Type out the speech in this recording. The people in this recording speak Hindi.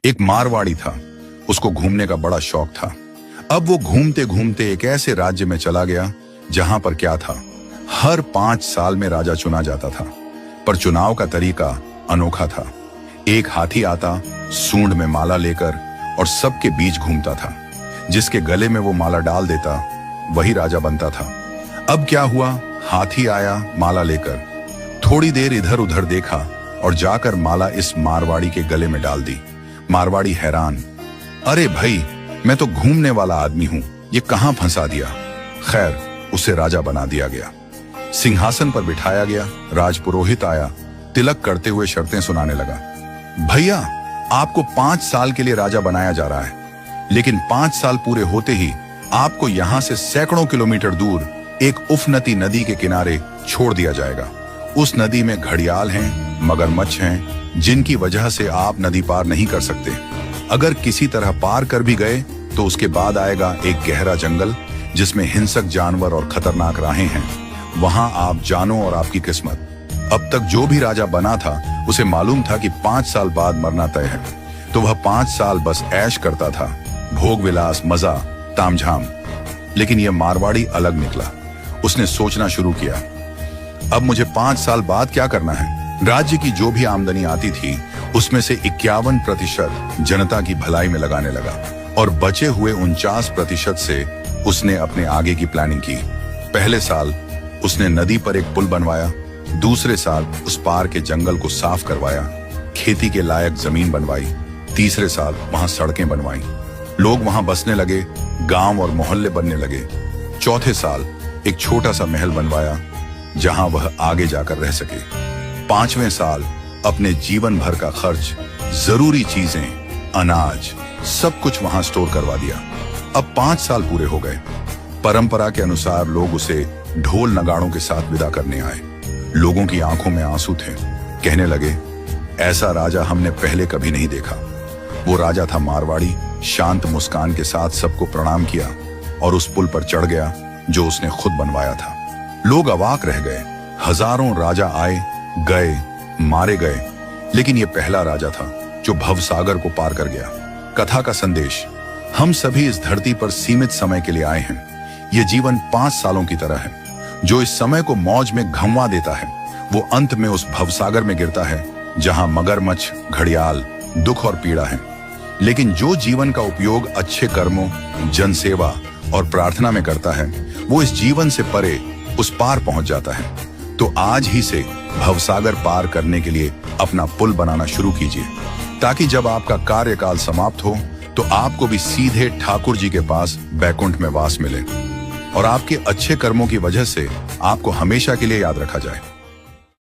एक मारवाड़ी था, उसको घूमने का बड़ा शौक था। अब वो घूमते घूमते एक ऐसे राज्य में चला गया जहां पर क्या था, हर 5 साल में राजा चुना जाता था, पर चुनाव का तरीका अनोखा था। एक हाथी आता सूंड में माला लेकर और सबके बीच घूमता था। जिसके गले में वो माला डाल देता वही राजा बनता था। अब क्या हुआ, हाथी आया माला लेकर, थोड़ी देर इधर उधर देखा और जाकर माला इस मारवाड़ी के गले में डाल दी। मारवाड़ी हैरान, अरे भाई, मैं तो घूमने वाला आदमी हूं, ये कहां फंसा दिया। खैर, उसे राजा बना दिया गया, सिंहासन पर बिठाया गया। राजपुरोहित आया, तिलक करते हुए शर्तें सुनाने लगा। भैया, आपको 5 साल के लिए राजा बनाया जा रहा है, लेकिन 5 साल पूरे होते ही आपको यहां से सैकड़ों किलोमीटर दूर एक उफनती नदी के किनारे छोड़ दिया जाएगा। उस नदी में घड़ियाल हैं, मगरमच्छ हैं, जिनकी वजह से आप नदी पार नहीं कर सकते। अगर किसी तरह पार कर भी गए तो उसके बाद आएगा एक गहरा जंगल जिसमें हिंसक जानवर और खतरनाक राहें हैं। वहां आप जानो और आपकी किस्मत। अब तक जो भी राजा बना था उसे मालूम था कि 5 साल बाद मरना तय है, तो वह 5 साल बस ऐश करता था, भोग विलास, मजा, तामझाम। लेकिन यह मारवाड़ी अलग निकला। उसने सोचना शुरू किया, अब मुझे 5 साल बाद क्या करना है। राज्य की जो भी आमदनी आती थी उसमें से 51% जनता की भलाई में लगाने लगा और बचे हुए 49% से उसने अपने आगे की प्लानिंग की। पहले साल उसने नदी पर एक पुल बनवाया, दूसरे साल उस पार के जंगल को साफ करवाया, खेती के लायक जमीन बनवाई, तीसरे साल वहां सड़कें बनवाई, लोग वहां बसने लगे, गांव और मोहल्ले बनने लगे। चौथे साल एक छोटा सा महल बनवाया जहां वह आगे जाकर रह सके। 5वें साल अपने जीवन भर का खर्च, जरूरी चीजें, अनाज, सब कुछ वहां स्टोर करवा दिया। अब 5 साल पूरे हो गए। परंपरा के अनुसार लोग उसे ढोल नगाड़ों के साथ विदा करने आए। लोगों की आंखों में आंसू थे। कहने लगे, ऐसा राजा हमने पहले कभी नहीं देखा। वो राजा था मारवाड़ी, शांत मुस्कान के साथ सबको प्रणाम किया और उस पुल पर चढ़ गया जो उसने खुद बनवाया था। लोग अवाक रह गए। हजारों राजा आए गए, मारे गए, लेकिन ये पहला राजा था जो भवसागर को पार कर गया। कथा का संदेश, हम सभी इस धरती पर सीमित समय के लिए आए हैं। ये जीवन 5 सालों की तरह है। जो इस समय को मौज में घंवा देता है वो अंत में उस भवसागर में गिरता है जहां मगरमच्छ, घड़ियाल, दुख और पीड़ा है। लेकिन जो जीवन का उपयोग अच्छे कर्मों, जनसेवा और प्रार्थना में करता है वो इस जीवन से परे उस पार पहुंच जाता है। तो आज ही से भवसागर पार करने के लिए अपना पुल बनाना शुरू कीजिए, ताकि जब आपका कार्यकाल समाप्त हो तो आपको भी सीधे ठाकुर जी के पास बैकुंठ में वास मिले और आपके अच्छे कर्मों की वजह से आपको हमेशा के लिए याद रखा जाए।